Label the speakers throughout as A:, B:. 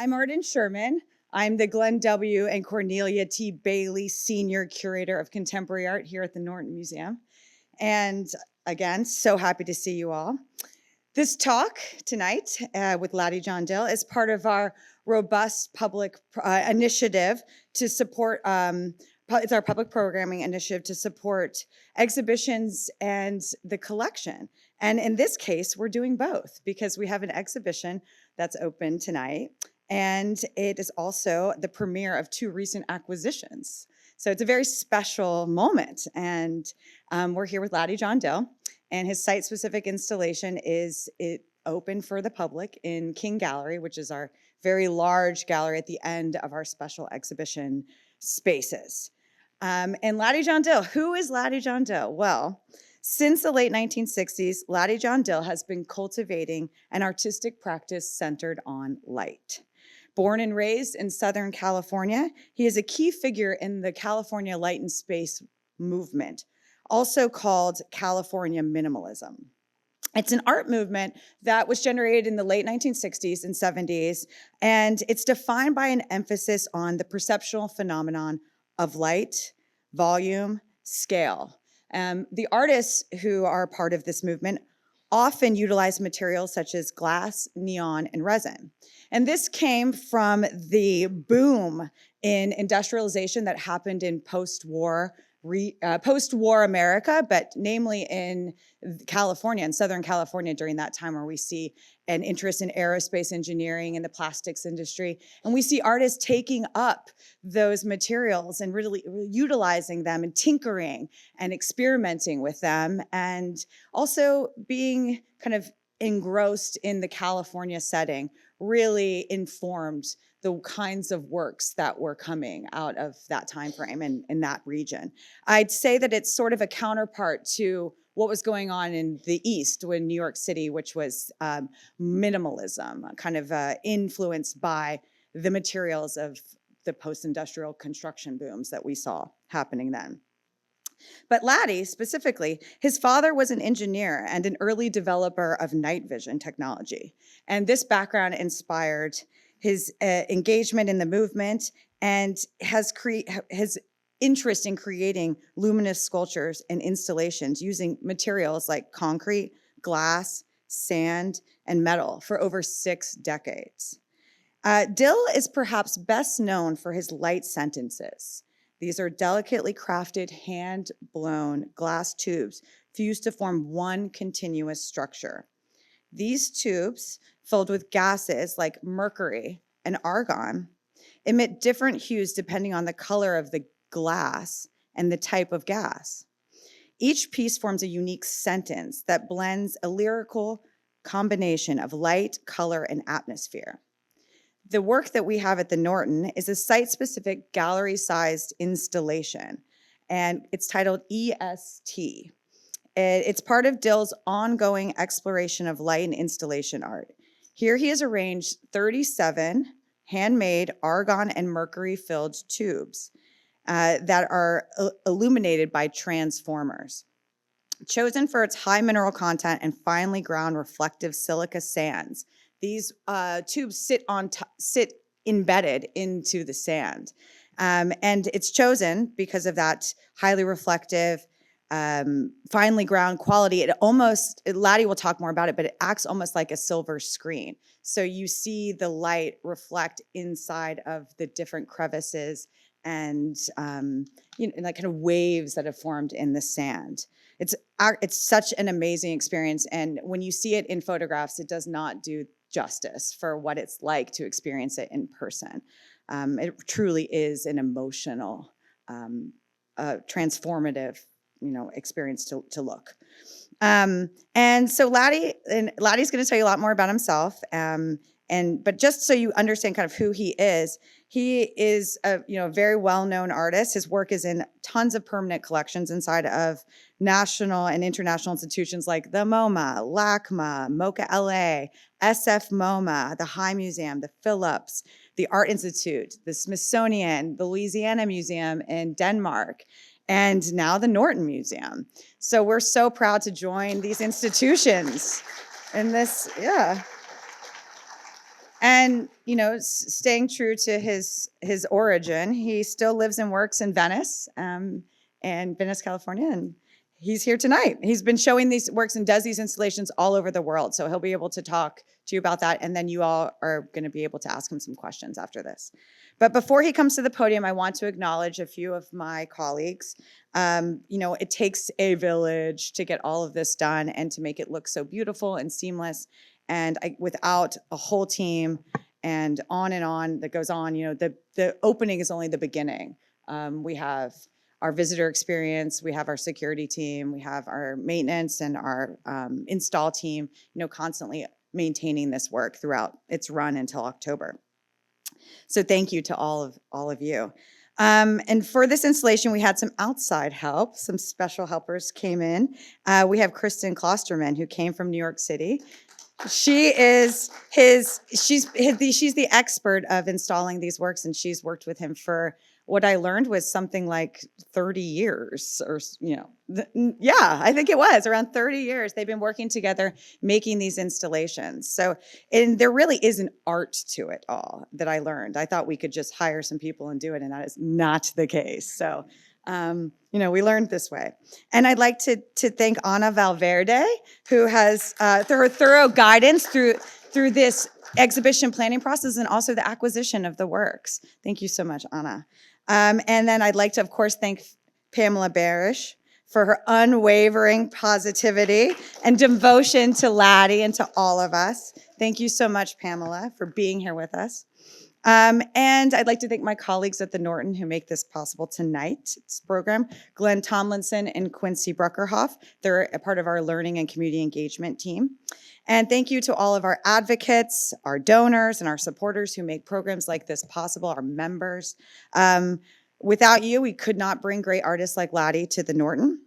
A: I'm Arden Sherman. I'm the Glenn W. and Cornelia T. Bailey Senior Curator of Contemporary Art here at the Norton Museum. And again, so happy to see you all. This talk tonight with Laddie John Dill is part of our robust public initiative to support, it's our public programming initiative to support exhibitions and the collection. And in this case, we're doing both because we have an exhibition that's open tonight. And it is also the premiere of 2 recent acquisitions. So it's a very special moment. And we're here with Laddie John Dill. And his site-specific installation is open for the public in King Gallery, which is our very large gallery at the end of our special exhibition spaces. And Laddie John Dill, who is Laddie John Dill? Well, since the late 1960s, Laddie John Dill has been cultivating an artistic practice centered on light. Born and raised in Southern California, he is a key figure in the California light and space movement, also called California minimalism. It's an art movement that was generated in the late 1960s and 70s, and it's defined by an emphasis on the perceptual phenomenon of light, volume, scale. The artists who are part of this movement often utilize materials such as glass, neon, and resin. And this came from the boom in industrialization that happened in post-war America, but namely in California, in Southern California during that time, where we see an interest in aerospace engineering and the plastics industry. And we see artists taking up those materials and really utilizing them and tinkering and experimenting with them, and also being kind of engrossed in the California setting really informed the kinds of works that were coming out of that time frame and in that region. I'd say that it's sort of a counterpart to what was going on in the East, in New York City, which was minimalism, kind of influenced by the materials of the post-industrial construction booms that we saw happening then. But Laddie, specifically, his father was an engineer and an early developer of night vision technology. And this background inspired his engagement in the movement and his interest in creating luminous sculptures and installations using materials like concrete, glass, sand, and metal for over 6 decades. Dill is perhaps best known for his light sentences. These are delicately crafted, hand-blown glass tubes fused to form one continuous structure. These tubes, filled with gases like mercury and argon, emit different hues depending on the color of the glass and the type of gas. Each piece forms a unique sentence that blends a lyrical combination of light, color, and atmosphere. The work that we have at the Norton is a site-specific gallery-sized installation, and it's titled EST. It's part of Dill's ongoing exploration of light and installation art. Here he has arranged 37 handmade argon and mercury-filled tubes that are illuminated by transformers. Chosen for its high mineral content and finely ground reflective silica sands, these tubes sit embedded into the sand. And it's chosen because of that highly reflective, finely ground quality. Laddie will talk more about it, but it acts almost like a silver screen. So you see the light reflect inside of the different crevices and like kind of waves that have formed in the sand. It's such an amazing experience, and when you see it in photographs, it does not do justice for what it's like to experience it in person. It truly is an emotional, transformative, experience to look. And so Laddie's going to tell you a lot more about himself. But just so you understand kind of who he is a very well-known artist. His work is in tons of permanent collections inside of national and international institutions like the MoMA, LACMA, MoCA LA, SF MoMA, the High Museum, the Phillips, the Art Institute, the Smithsonian, the Louisiana Museum in Denmark, and now the Norton Museum. So we're so proud to join these institutions in this, And, staying true to his origin, he still lives and works in Venice, and Venice, California, and he's here tonight. He's been showing these works and does these installations all over the world, so he'll be able to talk to you about that, and then you all are going to be able to ask him some questions after this. But before he comes to the podium, I want to acknowledge a few of my colleagues. It takes a village to get all of this done and to make it look so beautiful and seamless. And without a whole team and on that goes on, the opening is only the beginning. We have our visitor experience, we have our security team, we have our maintenance and our install team, constantly maintaining this work throughout its run until October. So thank you to all of you. And for this installation, we had some outside help. Some special helpers came in. We have Kristen Klosterman, who came from New York City. She's the expert of installing these works, and she's worked with him for what I learned was something like 30 years, or I think it was around 30 years. They've been working together making these installations. So, and there really is an art to it all that I learned. I thought we could just hire some people and do it, and that is not the case. So, we learned this way. And I'd like to thank Ana Valverde, who has through her thorough guidance through this exhibition planning process and also the acquisition of the works. Thank you so much, Ana. And then I'd like to, of course, thank Pamela Barish for her unwavering positivity and devotion to Laddie and to all of us. Thank you so much, Pamela, for being here with us. And I'd like to thank my colleagues at the Norton who make this possible tonight's program, Glenn Tomlinson and Quincy Bruckerhoff. They're a part of our learning and community engagement team. And thank you to all of our advocates, our donors, and our supporters who make programs like this possible, our members. Without you, we could not bring great artists like Laddie to the Norton.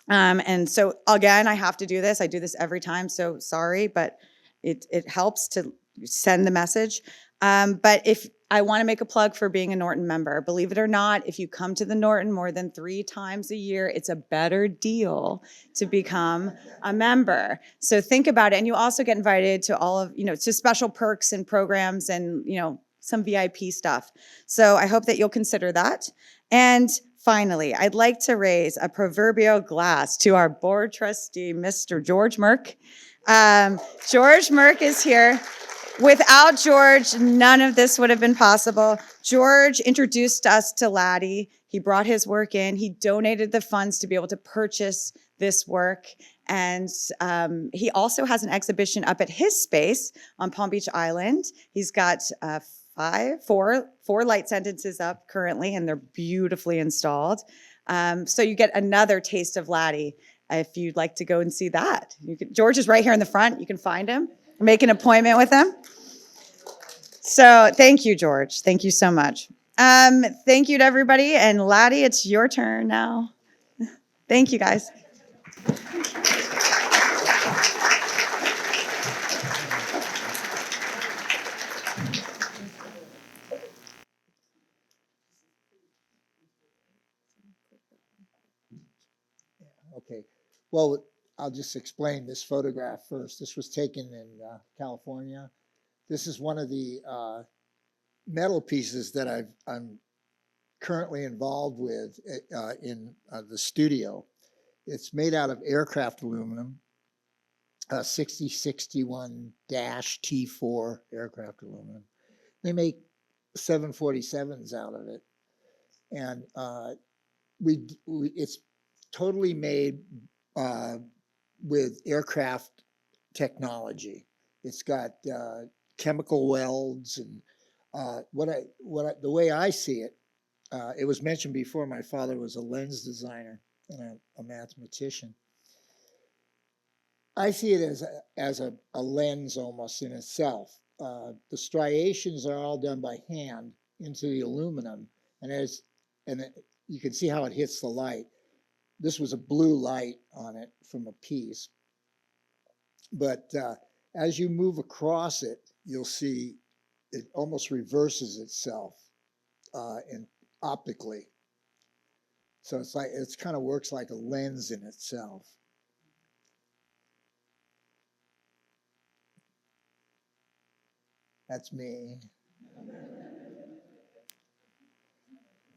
A: And so again, I have to do this. I do this every time, so sorry, but it helps to send the message. But if I want to make a plug for being a Norton member, believe it or not, if you come to the Norton more than 3 times a year, it's a better deal to become a member. So think about it. And you also get invited to all of, to special perks and programs and, some VIP stuff. So I hope that you'll consider that. And finally, I'd like to raise a proverbial glass to our board trustee, Mr. George Merck. George Merck is here. Without George, none of this would have been possible. George introduced us to Laddie. He brought his work in. He donated the funds to be able to purchase this work. And he also has an exhibition up at his space on Palm Beach Island. He's got four light sentences up currently, and they're beautifully installed. So you get another taste of Laddie if you'd like to go and see that. George is right here in the front. You can find him. Make an appointment with him. So thank you, George. Thank you so much. Thank you to everybody. And Laddie, it's your turn now. Thank you, guys.
B: Okay. Well, I'll just explain this photograph first. This was taken in California. This is one of the metal pieces that I'm currently involved with in the studio. It's made out of aircraft aluminum, 6061-T4 aircraft aluminum. They make 747s out of it, and it's totally made with aircraft technology. It's got chemical welds, and the way I see it, it was mentioned before. My father was a lens designer and a mathematician. I see it as a lens almost in itself. The striations are all done by hand into the aluminum, and you can see how it hits the light. This was a blue light on it from a piece. But as you move across it, you'll see it almost reverses itself and optically. So it's kind of works like a lens in itself. That's me.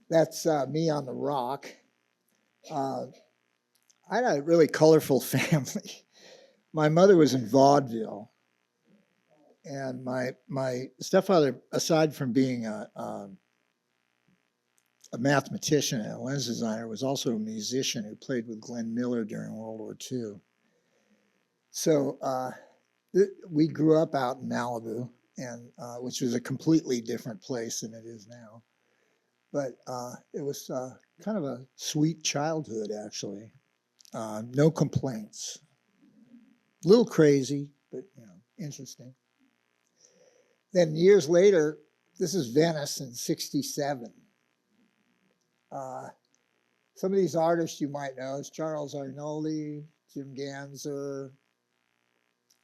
B: That's me on the rock. I had a really colorful family. My mother was in vaudeville, and my stepfather, aside from being a mathematician and a lens designer, was also a musician who played with Glenn Miller during World War II. So we grew up out in Malibu, and which was a completely different place than it is now. But it was kind of a sweet childhood, actually. No complaints. A little crazy, but interesting. Then years later, this is Venice in '67. Some of these artists you might know is Charles Arnoldi, Jim Ganzer,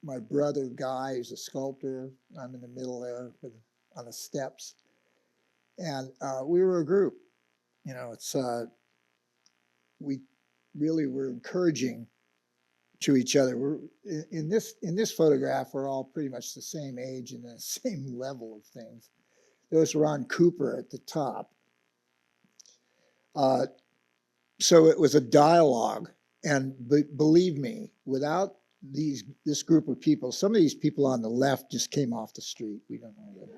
B: my brother Guy, who's a sculptor. I'm in the middle there on the steps. And we were a group. It's we really were encouraging to each other. We're in this photograph, we're all pretty much the same age and the same level of things. There's Ron Cooper at the top. So it was a dialogue, and believe me, without this group of people, some of these people on the left just came off the street. We don't know them.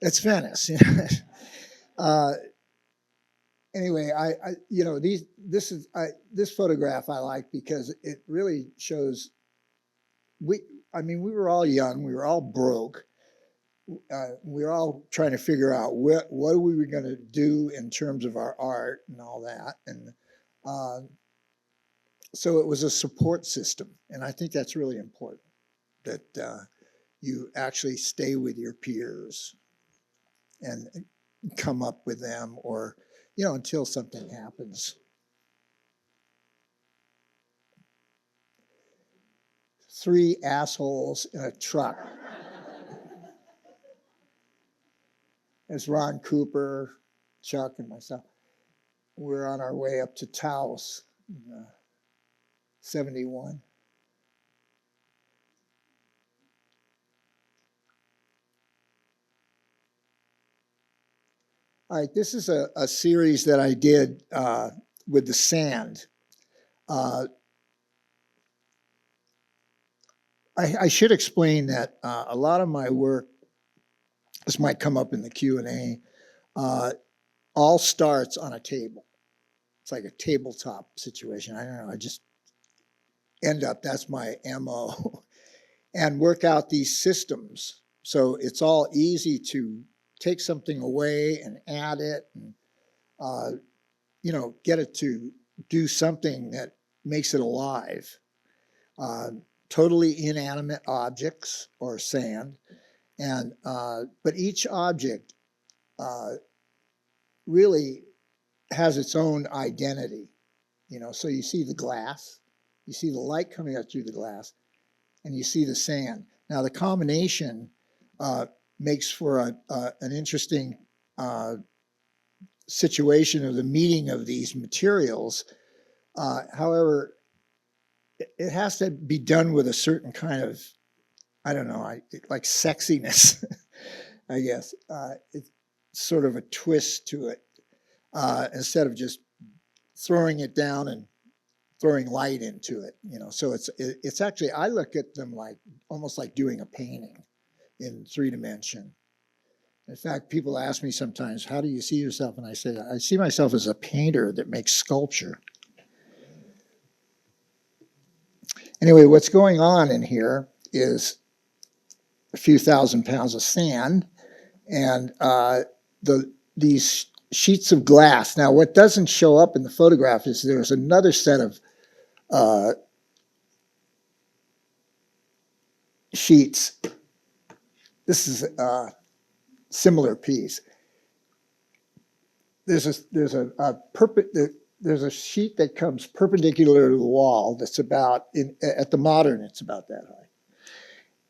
B: It's Venice. Anyway, this photograph I like because it really shows we were all young, we were all broke. We were all trying to figure out what we were going to do in terms of our art and all that. And so it was a support system. And I think that's really important, that you actually stay with your peers and come up with them, or, until something happens. Three assholes in a truck. There's Ron Cooper, Chuck, and myself. We're on our way up to Taos in 71. All right, this is a series that I did with the sand. I should explain that a lot of my work, this might come up in the Q&A, all starts on a table. It's like a tabletop situation. I don't know, I just end up, that's my MO, and work out these systems. So it's all easy to take something away and add it, and get it to do something that makes it alive. Totally inanimate objects or sand, and but each object really has its own identity. So you see the glass, you see the light coming out through the glass, and you see the sand. Now the combination makes for an interesting situation of the meeting of these materials. However, it has to be done with a certain kind of, I don't know, like sexiness, I guess. It's sort of a twist to it, instead of just throwing it down and throwing light into it. So it's actually, I look at them like almost like doing a painting in 3D. In fact, people ask me sometimes, how do you see yourself? And I say, I see myself as a painter that makes sculpture. Anyway, what's going on in here is a few thousand pounds of sand and these sheets of glass. Now, what doesn't show up in the photograph is there's another set of sheets. This is a similar piece. There's a sheet that comes perpendicular to the wall that's about, at the Modern, it's about that high.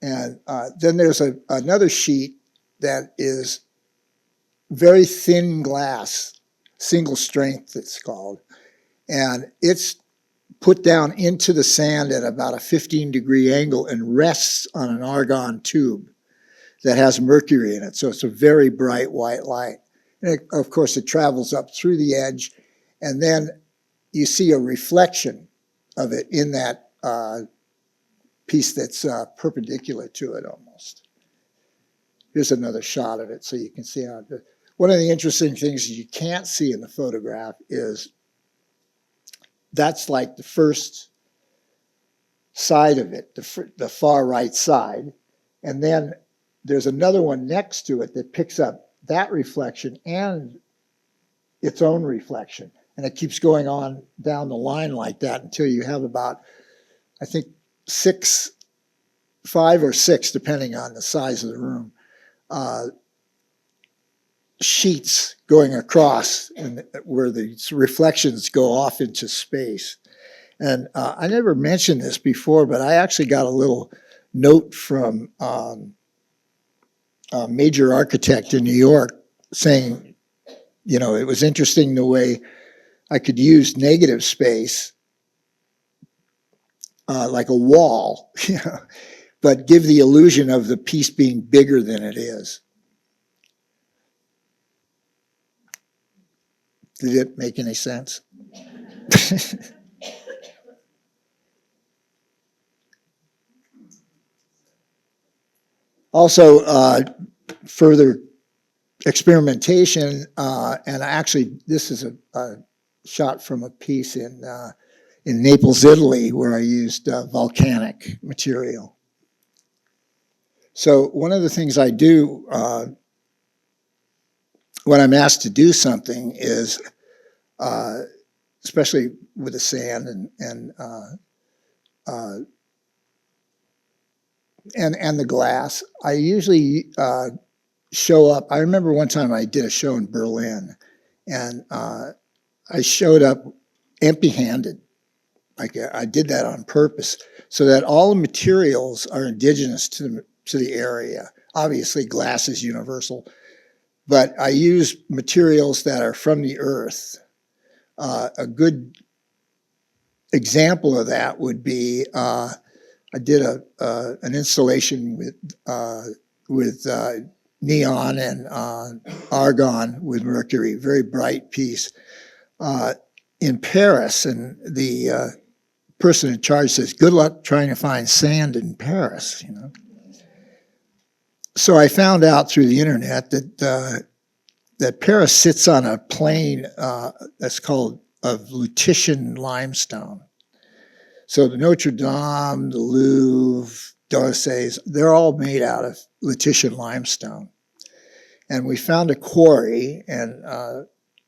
B: And then there's another sheet that is very thin glass, single strength it's called. And it's put down into the sand at about a 15-degree angle and rests on an argon tube. that has mercury in it. So it's a very bright white light. And of course, it travels up through the edge, and then you see a reflection of it in that piece that's perpendicular to it almost. Here's another shot of it so you can see how it. One of the interesting things you can't see in the photograph is that's like the first side of it, the far right side. And then there's another one next to it that picks up that reflection and its own reflection. And it keeps going on down the line like that until you have about, I think, 5 or 6, depending on the size of the room, sheets going across and where the reflections go off into space. And I never mentioned this before, but I actually got a little note from a major architect in New York saying, you know, it was interesting the way I could use negative space like a wall, you know, but give the illusion of the piece being bigger than it is. Did it make any sense? Also, further experimentation, and actually this is a shot from a piece in Naples, Italy, where I used volcanic material. So one of the things I do when I'm asked to do something is, especially with the sand and the glass, I usually show up. I remember one time I did a show in Berlin, and I showed up empty-handed. Like I did that on purpose, so that all the materials are indigenous to the area. Obviously, glass is universal, but I use materials that are from the earth. A good example of that would be I did an installation with neon and argon with mercury, very bright piece in Paris, and the person in charge says, "Good luck trying to find sand in Paris," you know. So I found out through the internet that that Paris sits on a plain that's called of Lutetia limestone. So the Notre Dame, the Louvre, d'Orsay's, they're all made out of Lutetia limestone. And we found a quarry, and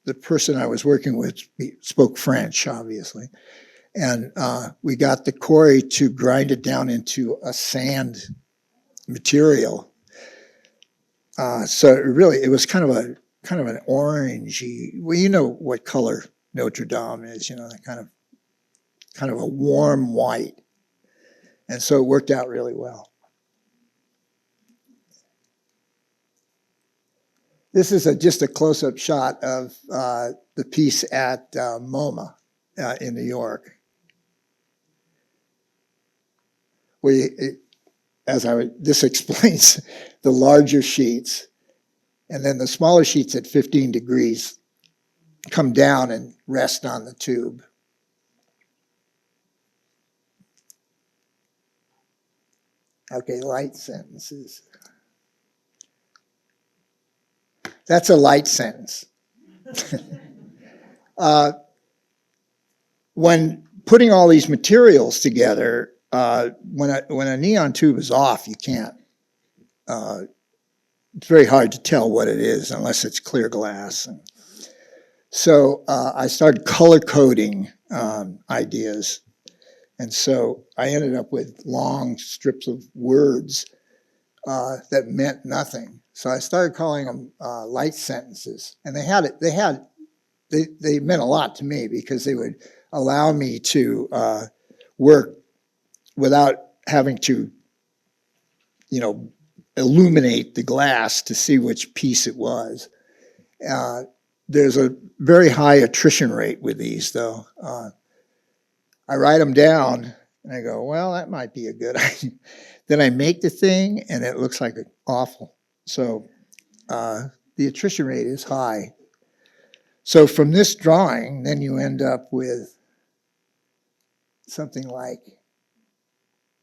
B: the person I was working with spoke French, obviously. And we got the quarry to grind it down into a sand material. So it was kind of an orangey. Well, you know what color Notre Dame is, you know, that kind of a warm white. And so it worked out really well. This is just a close-up shot of the piece at MoMA in New York. This explains the larger sheets, and then the smaller sheets at 15 degrees come down and rest on the tube. Okay, light sentences. That's a light sentence. When putting all these materials together, when a neon tube is off, you can't. It's very hard to tell what it is unless it's clear glass. So I started color coding ideas. And so I ended up with long strips of words that meant nothing. So I started calling them light sentences. And they meant a lot to me because they would allow me to work without having to, you know, illuminate the glass to see which piece it was. There's a very high attrition rate with these, though. I write them down, And I go, well, that might be a good idea. Then I make the thing and it looks like awful. So the attrition rate is high. So from this drawing, then you end up with something like,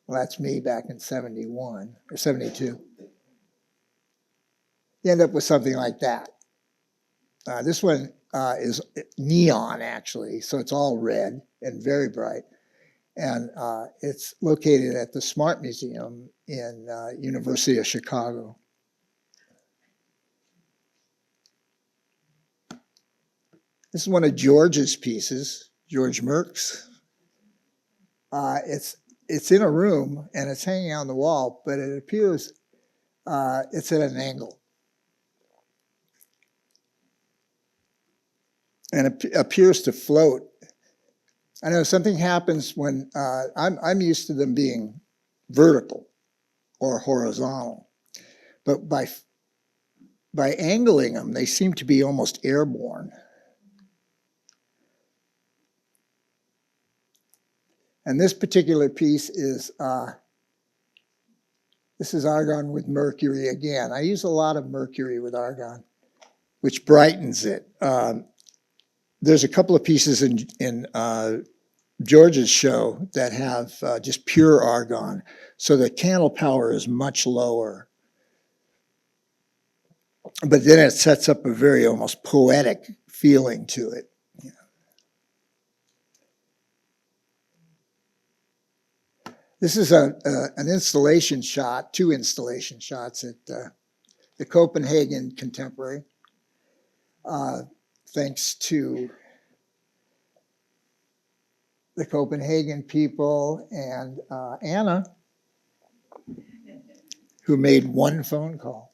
B: well, that's me back in 71 or 72. You end up with something like that. This one is neon, actually, so it's all red and very bright. And it's located at the Smart Museum in University of Chicago. This is one of George's pieces, George Merck's. It's in a room and it's hanging on the wall, but it appears it's at an angle. And it appears to float. I know something happens when I'm used to them being vertical or horizontal, but by angling them, they seem to be almost airborne. And this particular piece is this is argon with mercury again. I use a lot of mercury with argon, which brightens it. There's a couple of pieces in George's show that have just pure argon, so the candle power is much lower. But then it sets up a very almost poetic feeling to it. This is an installation shot, 2 installation shots at the Copenhagen Contemporary. Thanks to the Copenhagen people and Anna, who made one phone call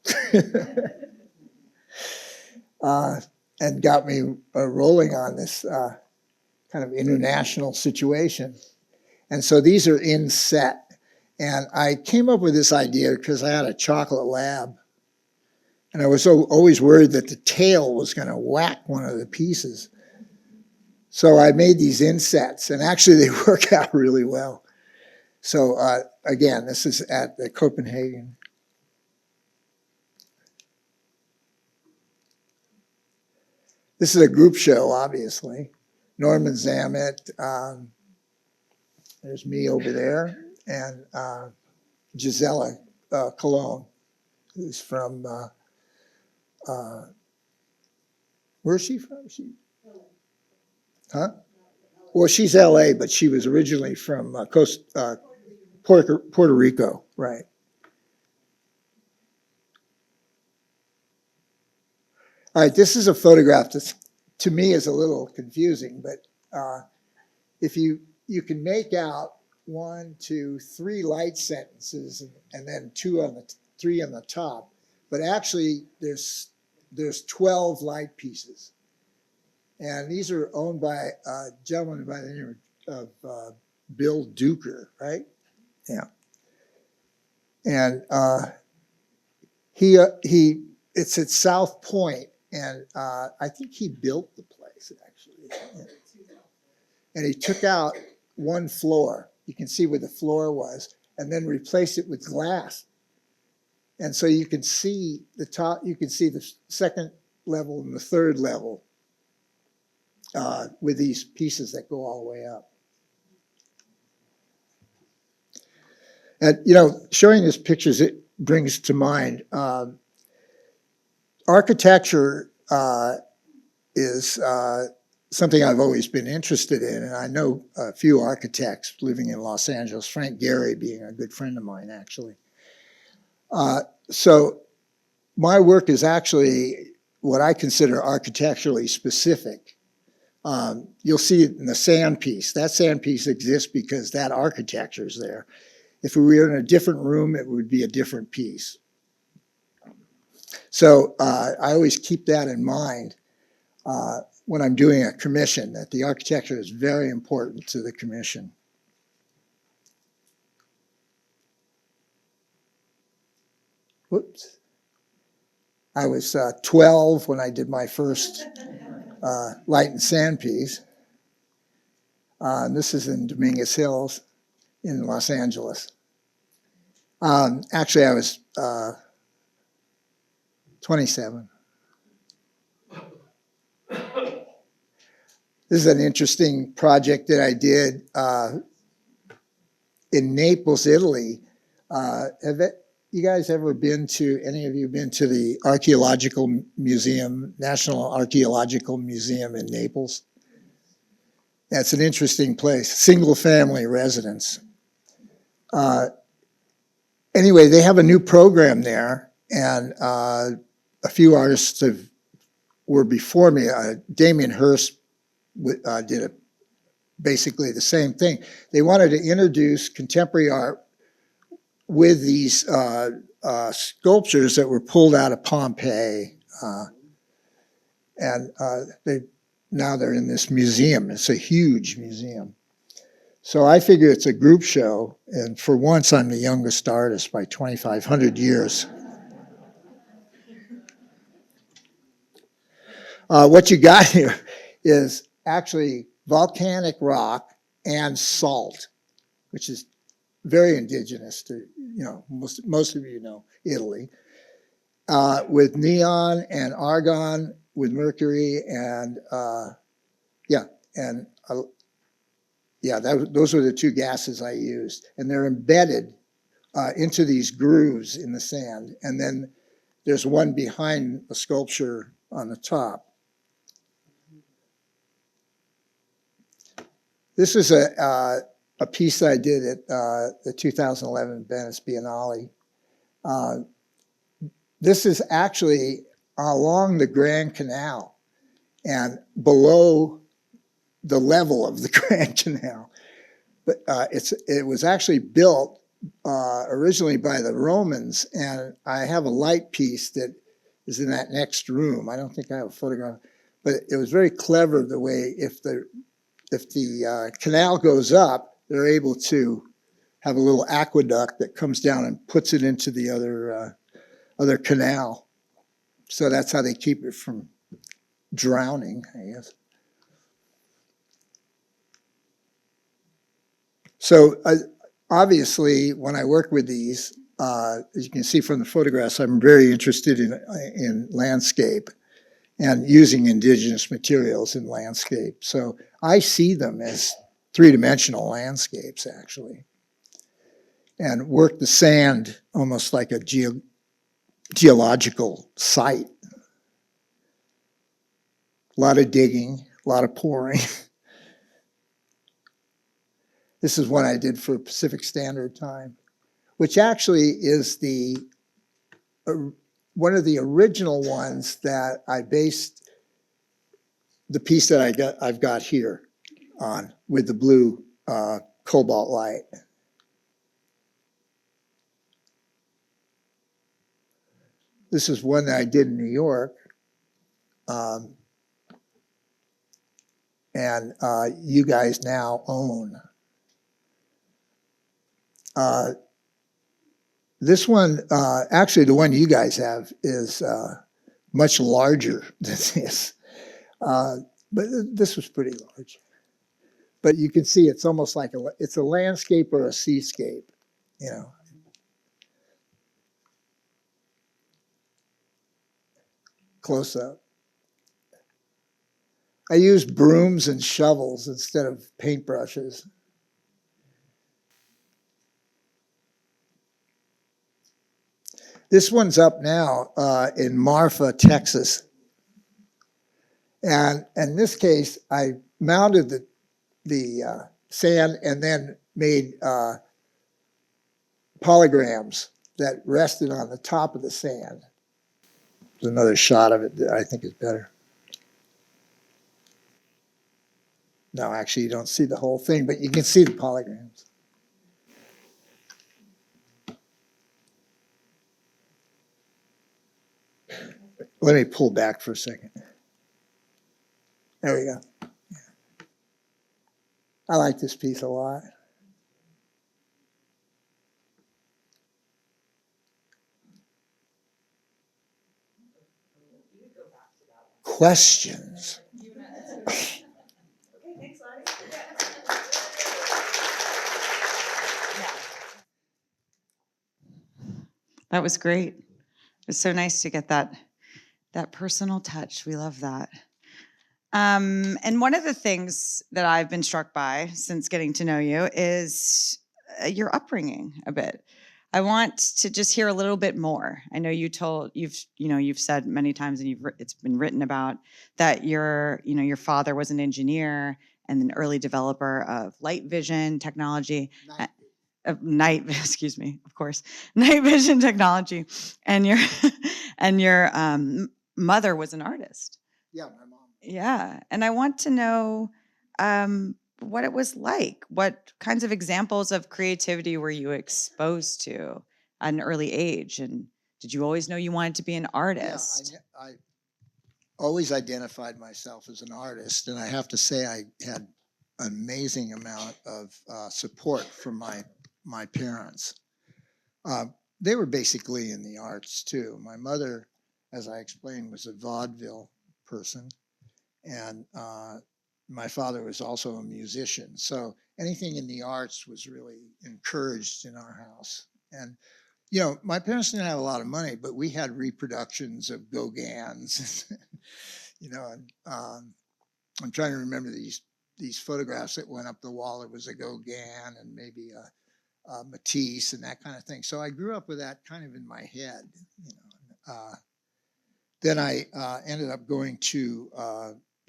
B: and got me rolling on this kind of international situation. And so these are in set. And I came up with this idea because I had a chocolate lab. And I was always worried that the tail was going to whack one of the pieces. So I made these insets, and actually they work out really well. So again, this is at the Copenhagen. This is a group show, obviously. Norman Zammit, there's me over there, and Gisela Cologne, who's from, where's she from? Huh? Well, she's LA, but she was originally from Puerto Rico, right? All right, this is a photograph that to me is a little confusing, but if you can make out 1, 2, 3 light sentences and then 3 on the top, but actually there's 12 light pieces. And these are owned by a gentleman by the name of Bill Duker, right? Yeah. And it's at South Point, and I think he built the place actually. Yeah. And he took out 1 floor. You can see where the floor was, and then replaced it with glass. And so you can see the top. You can see the 2nd level and the 3rd level. With these pieces that go all the way up. And, showing these pictures, it brings to mind architecture is something I've always been interested in. And I know a few architects living in Los Angeles, Frank Gehry being a good friend of mine, actually. So my work is actually what I consider architecturally specific. You'll see it in the sand piece. That sand piece exists because that architecture is there. If we were in a different room, it would be a different piece. So I always keep that in mind when I'm doing a commission, that the architecture is very important to the commission. Whoops. I was 12 when I did my first light and sand piece. This is in Dominguez Hills. in Los Angeles. Actually, I was 27. This is an interesting project that I did in Naples, Italy. You guys ever been to, any of you been to the Archaeological Museum, National Archaeological Museum in Naples? That's an interesting place, single family residence. Anyway, they have a new program there, and a few artists were before me. Damien Hirst did basically the same thing. They wanted to introduce contemporary art with these sculptures that were pulled out of Pompeii, and now they're in this museum. It's a huge museum. So I figure it's a group show, and for once I'm the youngest artist by 2,500 years. What you got here is actually volcanic rock and salt, which is very indigenous to, most of you know Italy, with neon and argon, with mercury, and those were the two gases I used, and they're embedded into these grooves in the sand, and then there's one behind the sculpture on the top. This is a piece that I did at the 2011 Venice Biennale. This is actually along the Grand Canal and below the level of the Grand Canal. But it was actually built originally by the Romans, and I have a light piece that is in that next room. I don't think I have a photograph, but it was very clever the way if the canal goes up, they're able to have a little aqueduct that comes down and puts it into the other canal. So that's how they keep it from drowning, I guess. So obviously, when I work with these, as you can see from the photographs, I'm very interested in landscape and using indigenous materials in landscape. So I see them as three-dimensional landscapes, actually, and work the sand almost like a geological site. A lot of digging, a lot of pouring. This is one I did for Pacific Standard Time, which actually is one of the original ones that I based the piece that I've got here on with the blue cobalt light. This is one that I did in New York. And you guys now own. This one, actually the one you guys have is much larger than this. But this was pretty large. But you can see it's almost like it's a landscape or a seascape, you know. Close up. I use brooms and shovels instead of paintbrushes. This one's up now in Marfa, Texas. And in this case, I mounted the sand and then made polygrams that rested on the top of the sand. There's another shot of it that I think is better. No, actually, you don't see the whole thing, but you can see the polygrams. Let me pull back for a second. There we go. I like this piece a lot. Questions? Okay, thanks, Laddie. Yeah. All right,
A: That was great. It's so nice to get that personal touch. We love that. And one of the things that I've been struck by since getting to know you is your upbringing a bit. I want to just hear a little bit more. I know you've said many times, and it's been written about that your father was an engineer and an early developer of light vision technology,
B: Night.
A: of night, excuse me, of course, night vision technology, and your mother was an artist.
B: Yeah, my mom.
A: Yeah. And I want to know what it was like. What kinds of examples of creativity were you exposed to at an early age? And did you always know you wanted to be an artist?
B: Yeah, I always identified myself as an artist, and I have to say I had an amazing amount of support from my parents. They were basically in the arts too. My mother, as I explained, was a vaudeville person, and my father was also a musician. So anything in the arts was really encouraged in our house. And my parents didn't have a lot of money, but we had reproductions of Gauguins. And I'm trying to remember these photographs that went up the wall. It was a Gauguin and maybe a Matisse and that kind of thing. So I grew up with that kind of in my head. Then I ended up going to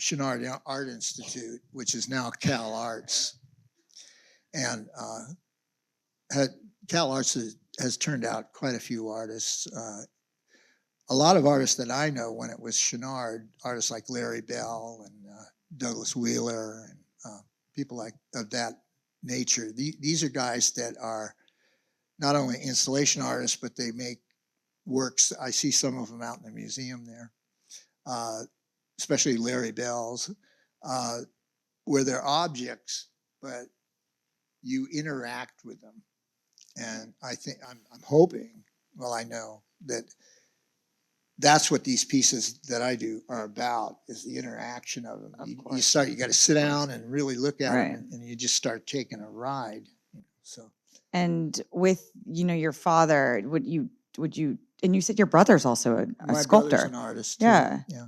B: Chenard Art Institute, which is now Cal Arts, and Cal Arts has turned out quite a few artists. A lot of artists that I know when it was Chenard, artists like Larry Bell and Douglas Wheeler and people of that nature. These are guys that are not only installation artists, but they make works. I see some of them out in the museum there, especially Larry Bell's, where they're objects, but you interact with them. And I think I'm hoping, well, I know that that's what these pieces that I do are about, is the interaction of them. You got to sit down and really look at them, and you just start taking a ride. So.
A: And with your father, would you? And you said your brother's also a
B: My
A: sculptor.
B: brother's an artist too.
A: Yeah.
B: Yeah.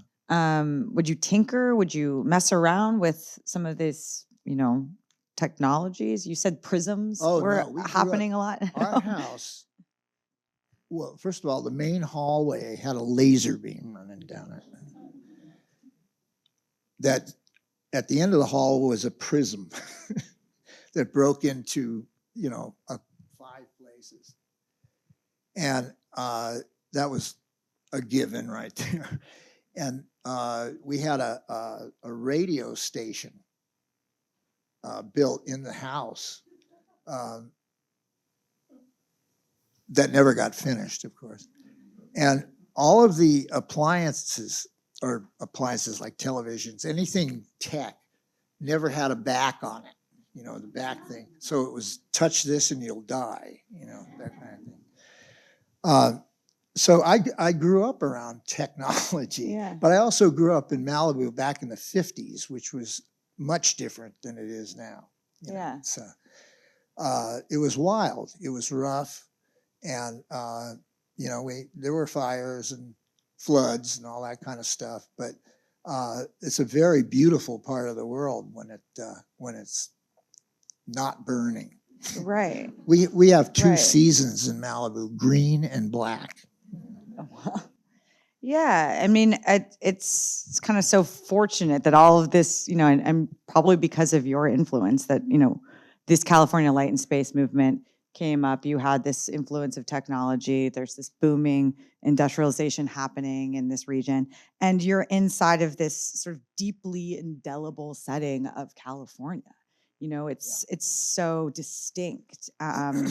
A: Would you tinker? Would you mess around with some of this, technologies? You said prisms were happening a lot.
B: Our house. Well, first of all, the main hallway had a laser beam running down it. That at the end of the hall was a prism that broke into 5 places, and that was a given right there. And we had a radio station built in the house that never got finished, of course. And all of the appliances like televisions, anything tech, never had a back on it, the back thing. So it was touch this and you'll die, that kind of thing. So I grew up around technology, but I also grew up in Malibu back in the 50s, which was much different than it is now. So it was wild. It was rough. And, there were fires and floods and all that kind of stuff, but it's a very beautiful part of the world when it's not burning.
A: Right.
B: We have 2 seasons in Malibu, green and black.
A: Yeah, I mean, it's kind of so fortunate that all of this, and probably because of your influence, that this California Light and Space movement came up. You had this influence of technology. There's this booming industrialization happening in this region, and you're inside of this sort of deeply indelible setting of California. It's so distinct, and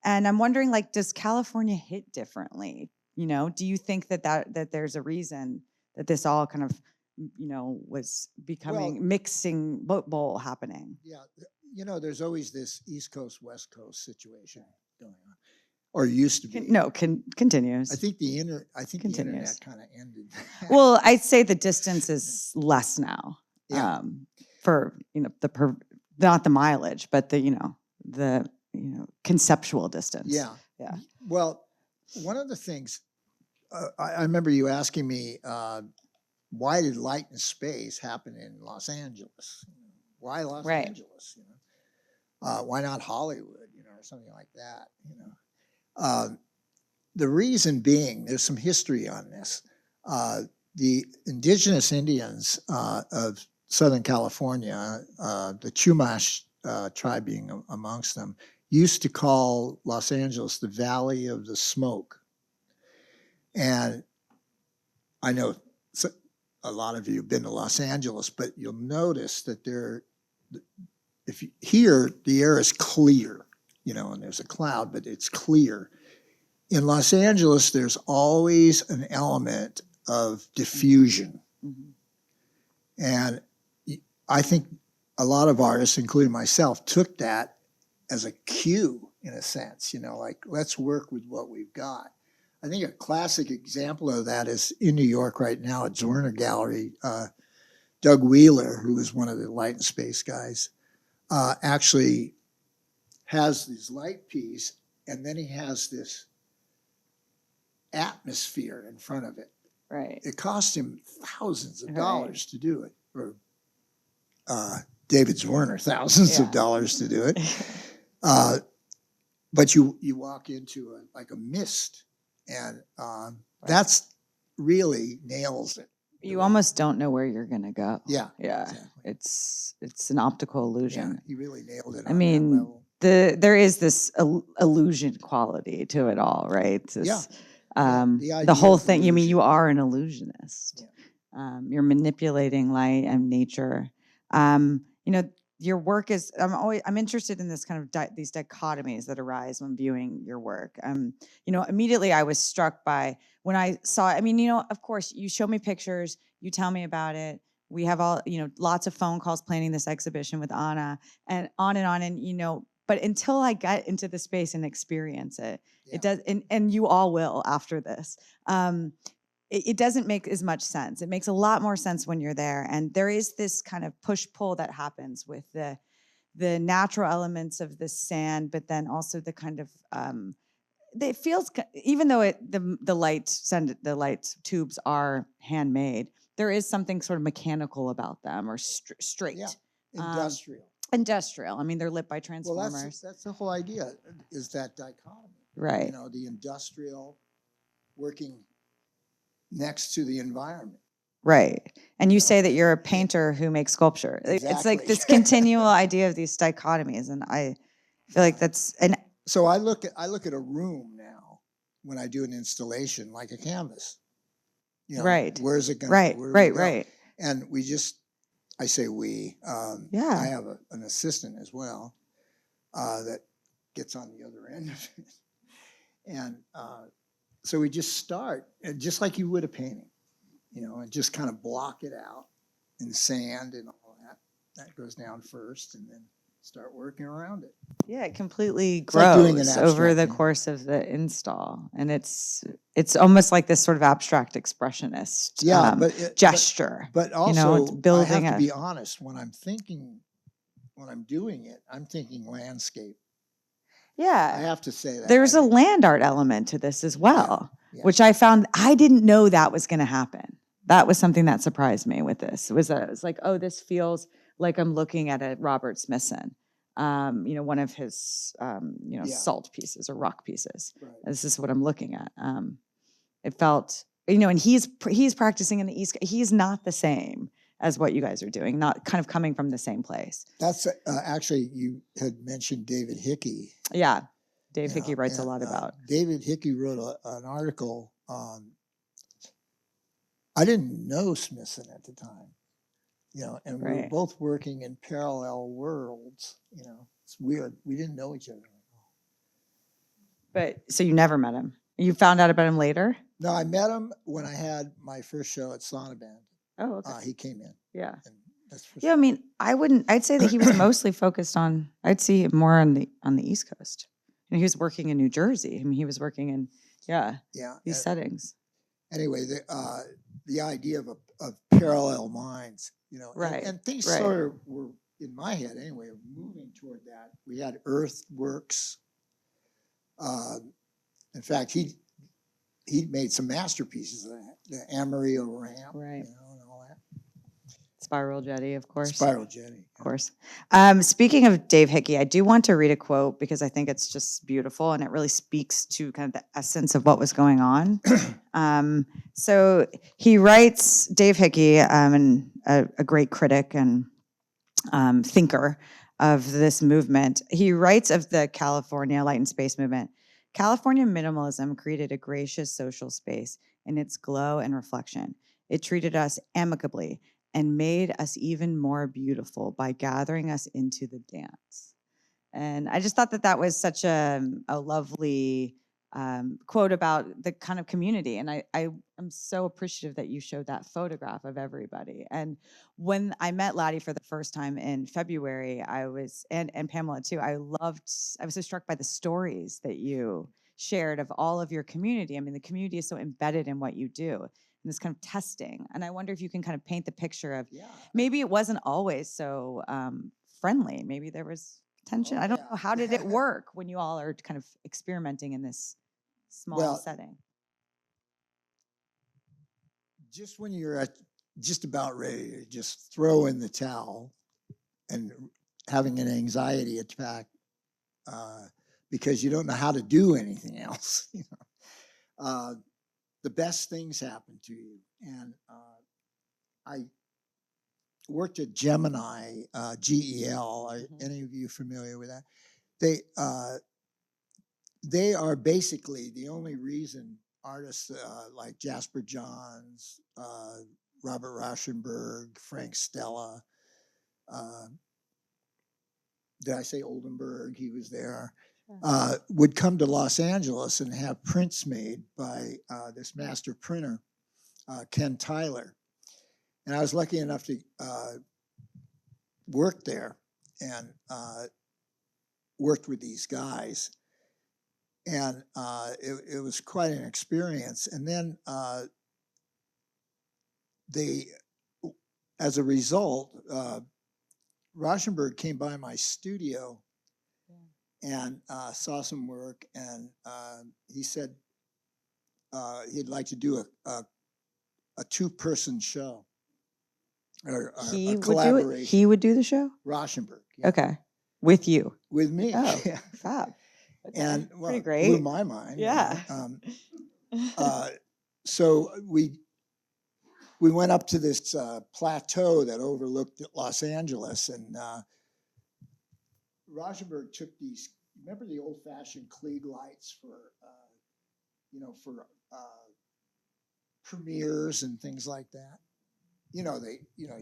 A: I'm wondering, does California hit differently? Do you think that there's a reason that this all kind of was becoming mixing bowl happening?
B: Yeah. There's always this East Coast, West Coast situation going on, or used to be.
A: Continues.
B: I think the internet kind of ended.
A: Well, I'd say the distance is less now. Yeah. For not the mileage, but the conceptual distance.
B: Yeah. Yeah. Well, one of the things I remember you asking me, why did light and space happen in Los Angeles? Why Los
A: Right.
B: Angeles? Why not Hollywood? Or something like that. The reason being, there's some history on this. The indigenous Indians of Southern California, the Chumash tribe being amongst them, used to call Los Angeles the Valley of the Smoke. And I know a lot of you have been to Los Angeles, but you'll notice that if you here, the air is clear, and there's a cloud, but it's clear. In Los Angeles, there's always an element of diffusion.
A: Mm-hmm.
B: And I think a lot of artists, including myself, took that as a cue, in a sense, like, let's work with what we've got. I think a classic example of that is in New York right now at Zwirner Gallery. Doug Wheeler, who is one of the light and space guys, actually has this light piece, and then he has this atmosphere in front of it.
A: Right.
B: It cost him thousands of dollars to do it, or David Zwirner, thousands of dollars to do it. But you walk into a mist, and that's really nails it.
C: You almost don't know where you're going to go.
B: Yeah.
C: Exactly. It's an optical illusion.
B: Yeah, he really nailed it.
C: I mean, there is this illusion quality to it all, right? This, the whole thing. You mean you are an illusionist. Yeah. You're manipulating light and nature. Your work is. I'm interested in this kind of these dichotomies that arise when viewing your work. Immediately I was struck by when I saw. Of course, you show me pictures, you tell me about it. We have all, lots of phone calls planning this exhibition with Anna, and on, and but until I get into the space and experience it, it does, and you all will after this. It doesn't make as much sense. It makes a lot more sense when you're there. And there is this kind of push-pull that happens with the natural elements of the sand, but then also the kind of, it feels, even though the light tubes are handmade, there is something sort of mechanical about them, or straight.
B: Yeah, industrial.
C: Industrial. I mean, they're lit by transformers.
B: Well, that's the whole idea, is that dichotomy.
C: Right.
B: The industrial working next to the environment.
C: Right. And you say that you're a painter who makes sculpture.
B: Exactly.
C: It's like this continual idea of these dichotomies. And I feel like that's
B: so I look at a room now when I do an installation like a canvas.
C: Right.
B: Where's it going?
C: Right.
B: And I say we. I have an assistant as well that gets on the other end of it. And so we just start, just like you would a painting, and just kind of block it out in sand and all that. That goes down first, and then start working around it.
C: Yeah, it completely
B: It's like doing
C: grows
B: an
C: over the
B: abstract
C: course of the install. And it's almost like this sort of abstract expressionist gesture.
B: But also,
C: it's building
B: I have to be honest, when I'm doing it, I'm thinking landscape.
C: Yeah.
B: I have to say that.
C: There's a land art element to this as well,
B: Yeah.
C: which I found, I didn't know that was going to happen. That was something that surprised me with this. It was like, oh, this feels like I'm looking at a Robert Smithson, one of his, salt pieces or rock pieces.
B: Right.
C: This is what I'm looking at. It felt, and he's practicing in the East. He's not the same as what you guys are doing, not kind of coming from the same place.
B: That's actually, you had mentioned David Hickey.
C: Yeah. Dave Hickey writes a lot about.
B: David Hickey wrote an article. I didn't know Smithson at the time, and we were both working in parallel worlds. It's weird. We didn't know each other.
C: But so you never met him? You found out about him later?
B: No, I met him when I had my first show at Sonaband.
C: Oh, okay.
B: He came in.
C: Yeah.
B: And that's
C: I mean, I'd say that he was mostly focused on, I'd see him more on the East Coast. And he was working in New Jersey. I mean, he was working in, these settings.
B: Anyway, the idea of parallel minds,
C: Right.
B: And things sort of were, in my head anyway, moving toward that. We had Earthworks. In fact, he made some masterpieces of that. The Amarillo ramp,
C: Right.
B: you know, and all that.
C: Spiral jetty, of course.
B: Spiral jetty.
C: Of course. Speaking of Dave Hickey, I do want to read a quote because I think it's just beautiful and it really speaks to kind of the essence of what was going on. So he writes, Dave Hickey, and a great critic and thinker of this movement, he writes of the California Light and Space movement. California minimalism created a gracious social space in its glow and reflection. It treated us amicably and made us even more beautiful by gathering us into the dance. And I just thought that that was such a lovely quote about the kind of community. And I am so appreciative that you showed that photograph of everybody. And when I met Laddie for the first time in February, I was, and Pamela too, I was so struck by the stories that you shared of all of your community. I mean, the community is so embedded in what you do. And this kind of testing. And I wonder if you can kind of paint the picture of maybe it wasn't always so friendly. Maybe there was tension. I don't know. How did it work when you all are kind of experimenting in this small setting?
B: Just when you're just about ready to just throw in the towel and having an anxiety attack because you don't know how to do anything else, you know, the best things happen to you. And I worked at Gemini, GEL. Are any of you familiar with that? They are basically the only reason artists like Jasper Johns, Robert Rauschenberg, Frank Stella, did I say Oldenburg? He was there. Would come to Los Angeles and have prints made by this master printer, Ken Tyler. And I was lucky enough to work there and worked with these guys. And it was quite an experience. And then as a result, Rauschenberg came by my studio and saw some work, and he said he'd like to do a two-person show or a collaboration.
C: He would do the show?
B: Rauschenberg.
C: Yeah. Okay. With you?
B: With me.
C: Oh, fab. Okay.
B: And
C: pretty great.
B: Blew my mind.
C: Yeah.
B: So we went up to this plateau that overlooked Los Angeles, and Rauschenberg took these. Remember the old-fashioned Klieg lights for premieres and things like that. You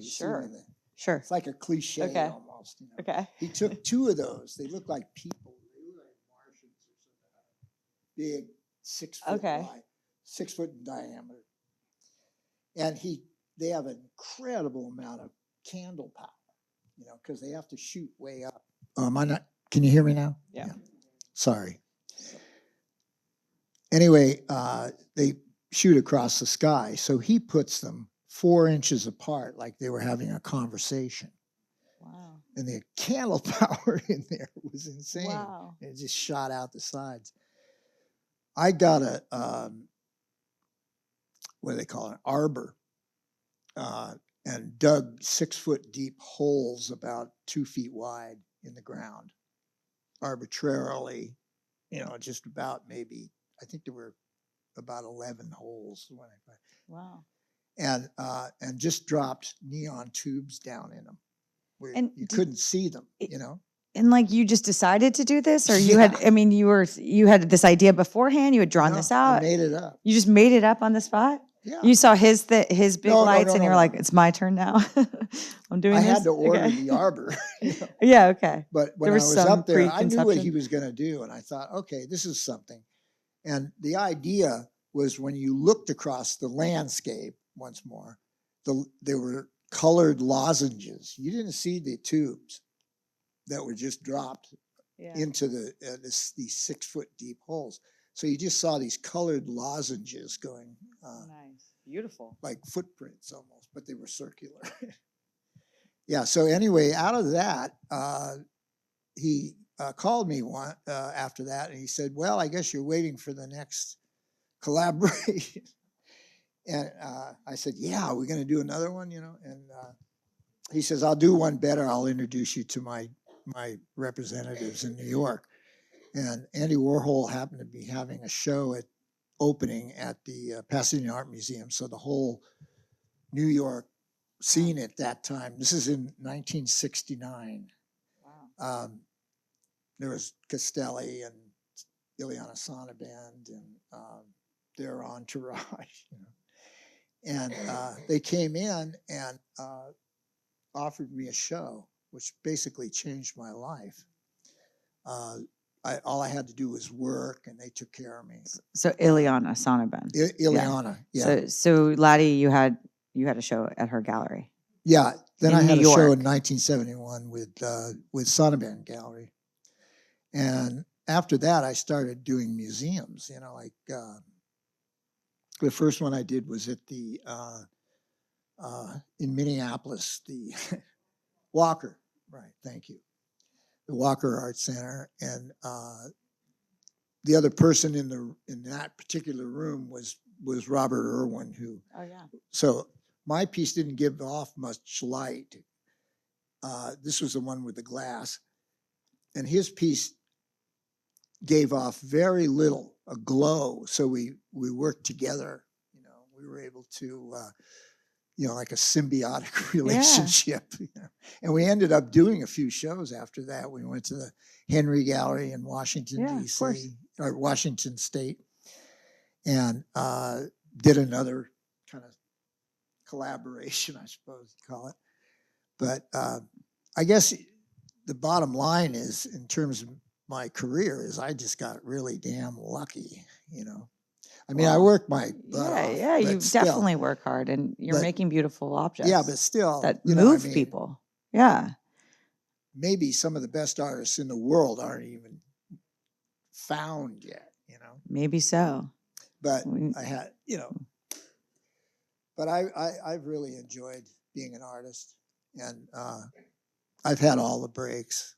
C: Sure.
B: see them
C: Sure.
B: It's like a cliche almost. You know?
C: Okay.
B: He took two of those. They look like people. They look like Martians or something. Big, 6 foot wide, 6 foot in diameter. And they have an incredible amount of candle power, because they have to shoot way up. Can you hear me now?
C: Yeah.
B: Sorry. Anyway, they shoot across the sky. So he puts them 4 inches apart, like they were having a conversation.
C: Wow.
B: And the candle power in there was insane.
C: Wow.
B: It just shot out the sides. I got what do they call it, an arbor, and dug 6 foot deep holes about 2 feet wide in the ground, arbitrarily, just about maybe, I think there were about 11 holes when I.
C: Wow.
B: And just dropped neon tubes down in them where
C: And
B: you couldn't see them,
C: And like you just decided to do this, or you had? I mean, you had this idea beforehand. You had drawn this out.
B: I made it up.
C: You just made it up on the spot.
B: Yeah.
C: You saw his big lights, and you're like, "It's my turn now. I'm doing
B: I
C: this."
B: had to order the arbor.
C: Yeah. Okay.
B: But when I was up there, I knew what he was going to do, and I thought, okay, this is something. And the idea was when you looked across the landscape once more, there were colored lozenges. You didn't see the tubes that were just dropped into these 6 foot deep holes. So you just saw these colored lozenges going.
C: Nice, beautiful,
B: like footprints almost, but they were circular. Yeah. So anyway, out of that, he called me after that, and he said, "Well, I guess you're waiting for the next collaboration. And I said, yeah, we're going to do another one, and he says, I'll do one better. I'll introduce you to my representatives in New York. And Andy Warhol happened to be having a show opening at the Pasadena Art Museum. So the whole New York scene at that time, this is in 1969.
C: Wow.
B: There was Castelli and Ileana Sonnabend and their entourage, And they came in and offered me a show, which basically changed my life. All I had to do was work, and they took care of me.
C: So Ileana Sonnabend.
B: Ileana, yeah.
C: So Laddie, you had a show at her gallery.
B: Yeah. Then I had
C: New
B: a show
C: York.
B: in 1971 with Sonnabend Gallery, and after that, I started doing museums. Like the first one I did was at the in Minneapolis, the Walker. Right. Thank you. The Walker Art Center, and the other person in that particular room was Robert Irwin, who.
C: Oh yeah.
B: So my piece didn't give off much light. This was the one with the glass, and his piece gave off very little, a glow. So we worked together. We were able to. Like a symbiotic relationship. And we ended up doing a few shows after that. We went to the Henry Gallery in Washington, D.C., or Washington State, and did another kind of collaboration, I suppose you call it. But I guess the bottom line is, in terms of my career, is I just got really damn lucky, I mean, I work my butt off.
C: Yeah, you
B: still,
C: definitely work hard, and you're making beautiful objects.
B: Yeah, but still,
C: that move people. Yeah.
B: Maybe some of the best artists in the world aren't even found yet.
C: Maybe so.
B: But I had, But I've really enjoyed being an artist, and I've had all the breaks.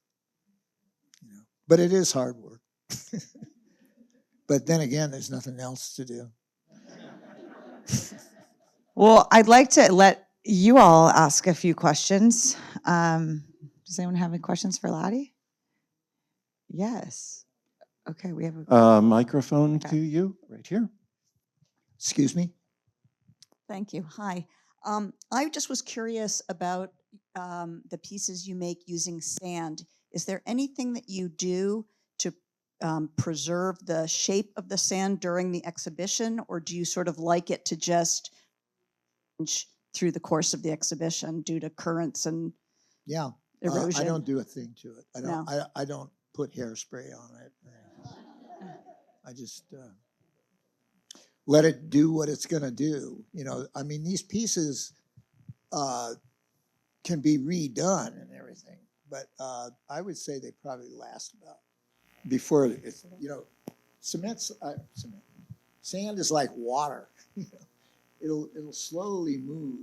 B: But it is hard work. But then again, there's nothing else to do.
C: Well, I'd like to let you all ask a few questions. Does anyone have any questions for Laddie? Yes. Okay, we have
D: a microphone to you right here.
B: Excuse me?
E: Thank you. Hi. I just was curious about the pieces you make using sand. Is there anything that you do to preserve the shape of the sand during the exhibition, or do you sort of like it to just change through the course of the exhibition due to currents and erosion?
B: I don't do a thing to it.
E: No.
B: I don't put hairspray on it. I just let it do what it's going to do. I mean, these pieces can be redone and everything, but I would say they probably last about before it's, cement. Sand is like water. It'll slowly move.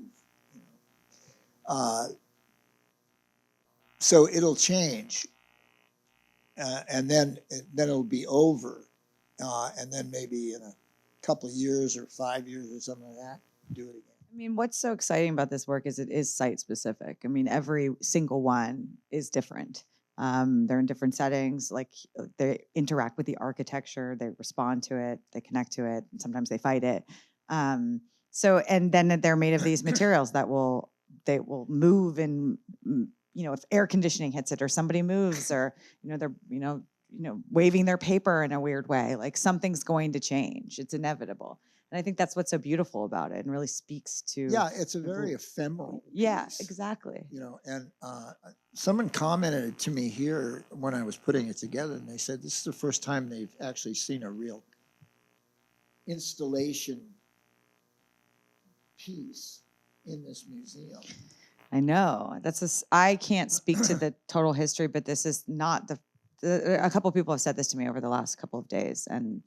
B: So it'll change, and then it'll be over, and then maybe in a couple of years or 5 years or something like that, do it again.
C: I mean, what's so exciting about this work is it is site specific. I mean, every single one is different. They're in different settings, like they interact with the architecture, they respond to it, they connect to it, and sometimes they fight it. And then they're made of these materials that will move, and if air conditioning hits it or somebody moves, or they're waving their paper in a weird way, like something's going to change. It's inevitable. And I think that's what's so beautiful about it, and really speaks to.
B: Yeah, it's a very ephemeral piece.
C: Yeah, exactly.
B: And someone commented to me here when I was putting it together, and they said this is the first time they've actually seen a real installation piece in this museum.
C: I know. I can't speak to the total history, but this is not a couple of people have said this to me over the last couple of days, and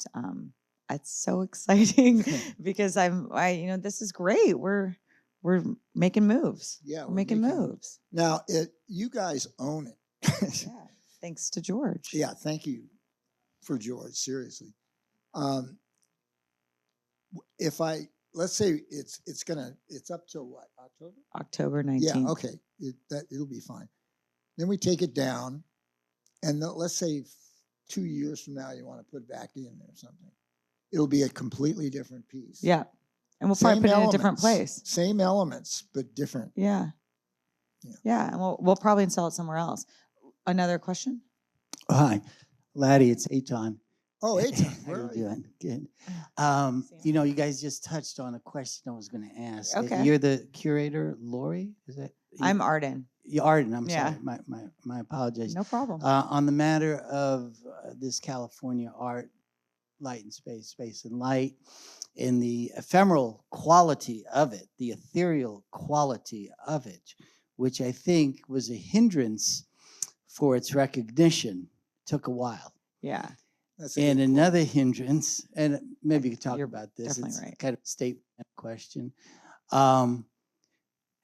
C: it's so exciting because this is great. We're making moves.
B: Yeah,
C: we're making moves.
B: Now, you guys own it.
C: Yeah, thanks to George.
B: Yeah, thank you for George. Seriously, if let's say it's up till what, October?
C: October
B: Yeah,
C: 19th.
B: okay, it'll be fine. Then we take it down, and let's say 2 years from now, you want to put it back in or something. It'll be a completely different piece.
C: Yeah. And we'll probably
B: Same
C: put it in a different
B: elements,
C: place.
B: Same elements, but different.
C: Yeah.
B: Yeah.
C: Yeah. And we'll probably install it somewhere else. Another question?
F: Hi, Laddie, it's Eitan.
B: Oh, Eitan,
F: How
B: where
F: you
B: are you?
F: doing? Good. You guys just touched on a question I was going to ask.
C: Okay.
F: You're the curator, Lori? Is that?
C: I'm Arden.
F: Arden, I'm
C: Yeah.
F: sorry. My apologies.
C: No problem.
F: On the matter of this California art, light and space and light, and the ephemeral quality of it, the ethereal quality of it, which I think was a hindrance for its recognition, took a while.
C: Yeah.
F: And another hindrance, and maybe you could talk
C: You're
F: about this,
C: definitely
F: it's
C: right.
F: kind of a statement question.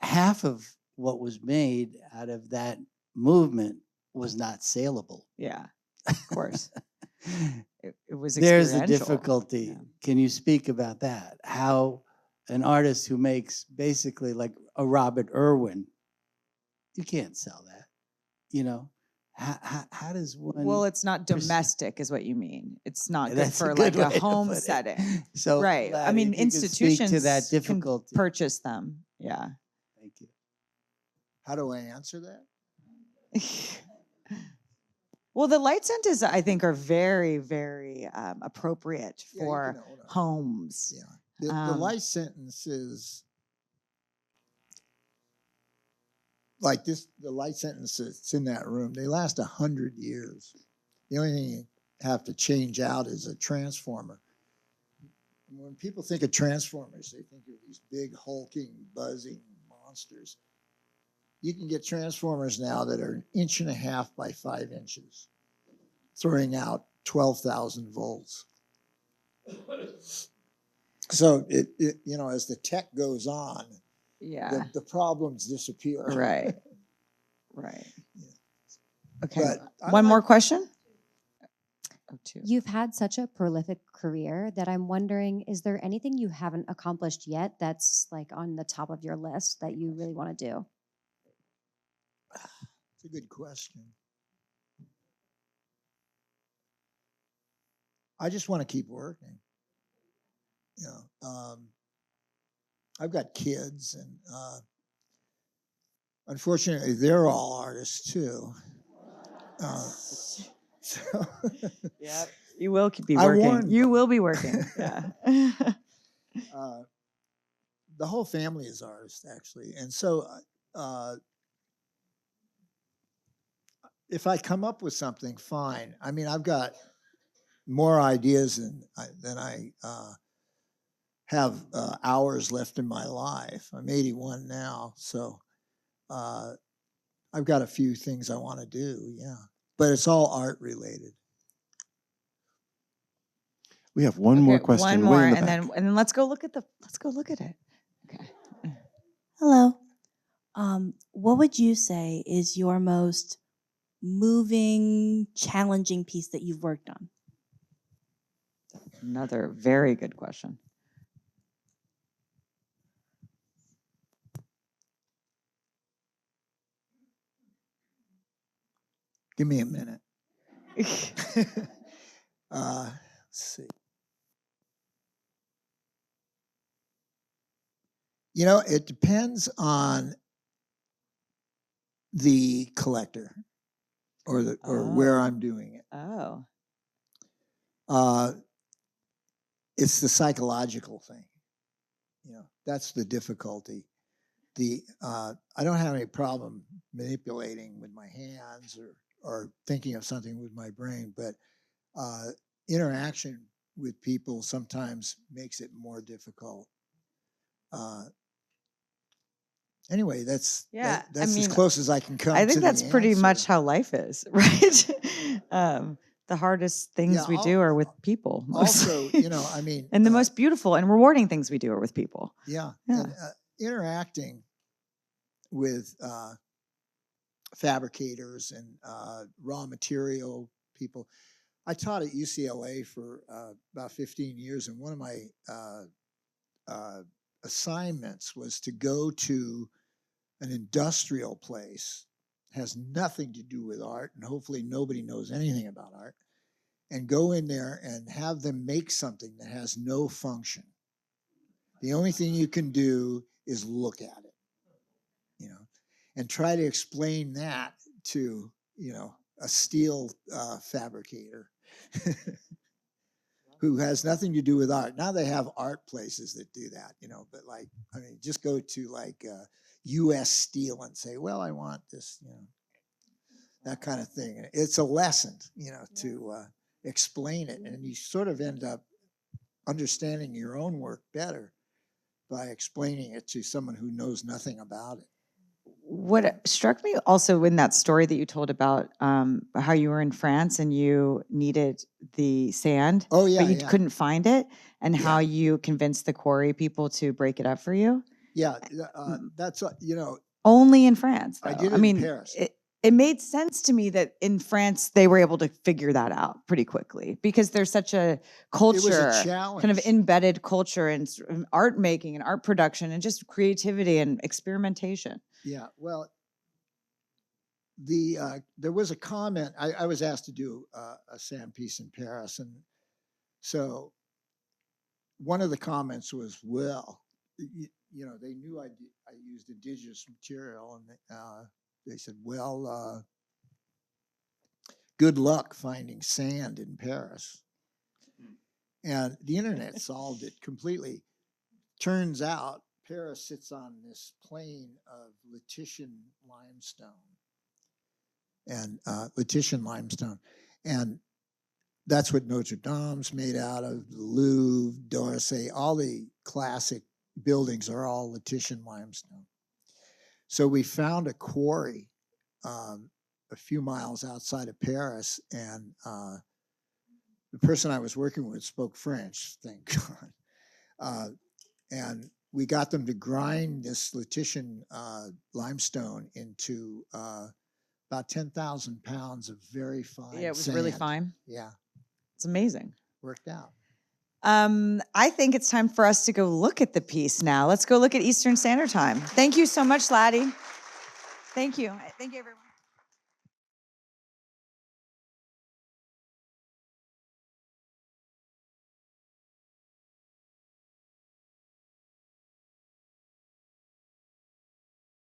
F: Half of what was made out of that movement was not saleable.
C: Yeah. Of course. It was
F: There's a
C: experiential.
F: difficulty.
C: Yeah.
F: Can you speak about that? How an artist who makes basically like a Robert Irwin, you can't sell that, you know? How does one?
C: Well, it's not domestic, is what you mean. It's not good
F: That's
C: for
F: good
C: like a
F: way to
C: home
F: put it.
C: setting.
F: So,
C: Right. I
F: Laddie,
C: mean,
F: if you could speak
C: institutions
F: to that
C: can
F: difficulty.
C: purchase them. Yeah.
F: Thank you.
B: How do I answer that?
C: Well, the light centers, I think, are very, very appropriate
B: Yeah, you
C: for
B: can own 'em.
C: homes.
B: Yeah. The life sentences, like this, the light sentences that's in that room, they last 100 years. The only thing you have to change out is a transformer. When people think of transformers, they think of these big, hulking, buzzing monsters. You can get transformers now that are 1.5 inches by 5 inches, throwing out 12,000 volts. So as the tech goes on,
C: Yeah.
B: the problems disappear.
C: Right. Right.
B: Yeah.
C: Okay.
B: But
C: One more question? Oh, two.
G: You've had such a prolific career that I'm wondering, is there anything you haven't accomplished yet that's like on the top of your list that you really want to do?
B: It's a good question. I just want to keep working. I've got kids, and unfortunately, they're all artists too. So
C: Yeah. You will be
B: I
C: working.
B: warned
C: You
B: them.
C: will be working. Yeah.
B: The whole family is artists, actually, and so if I come up with something, fine. I mean, I've got more ideas than I have hours left in my life. I'm 81 now, so I've got a few things I want to do. Yeah, but it's all art related.
D: We have one more
C: Okay,
D: question.
C: One
D: way
C: more,
D: in the
C: and
D: back.
C: then let's go look at it. Okay.
H: Hello. What would you say is your most moving, challenging piece that you've worked on?
C: Another very good question.
B: Give me a minute. Let's see. It depends on the collector or where I'm doing it.
C: Oh.
B: It's the psychological thing. That's the difficulty. I don't have any problem manipulating with my hands or thinking of something with my brain, but interaction with people sometimes makes it more difficult. Anyway, that's as close as I can come.
C: I think
B: to
C: that's
B: the
C: pretty
B: answer.
C: much how life is, right? The hardest things we do are with people.
B: Also,
C: mostly. And the most beautiful and rewarding things we do are with people.
B: Yeah.
C: Yeah.
B: And, interacting with fabricators and raw material people. I taught at UCLA for about 15 years, and one of my assignments was to go to an industrial place, has nothing to do with art, and hopefully nobody knows anything about art, and go in there and have them make something that has no function. The only thing you can do is look at it, you know, and try to explain that to, you know, a steel fabricator who has nothing to do with art. Now they have art places that do that, you know, but like, I mean, just go to like US Steel and say, well, I want this, you know, that kind of thing. It's a lesson, you know, to explain it. And you sort of end up understanding your own work better by explaining it to someone who knows nothing about it.
C: What struck me also in that story that you told about how you were in France and you needed the sand,
B: Oh, yeah,
C: but you
B: yeah.
C: couldn't find it, and how
B: Yeah.
C: you convinced the quarry people to break it up for you.
B: Yeah, that's, you know,
C: Only in France, though.
B: I did it
C: I mean,
B: in Paris.
C: it made sense to me that in France they were able to figure that out pretty quickly because there's such a culture,
B: It was a challenge.
C: kind of embedded culture in art making and art production and just creativity and experimentation.
B: Yeah, well, there was a comment. I was asked to do a sand piece in Paris, and so one of the comments was, "Well, you know, they knew I used indigenous material, and they said, well, good luck finding sand in Paris." And the internet solved it completely. Turns out Paris sits on this plain of Letitian limestone. And that's what Notre Dame's made out of. The Louvre, d'Orsay, all the classic buildings are all Letitian limestone. So we found a quarry a few miles outside of Paris, and the person I was working with spoke French, thank God. And we got them to grind this Letitian limestone into about 10,000 pounds of very fine
C: Yeah, it was
B: sand.
C: really fine.
B: Yeah,
C: It's amazing.
B: worked out.
C: I think it's time for us to go look at the piece now. Let's go look at Eastern Standard Time. Thank you so much, Laddie. Thank you. Thank you, everyone.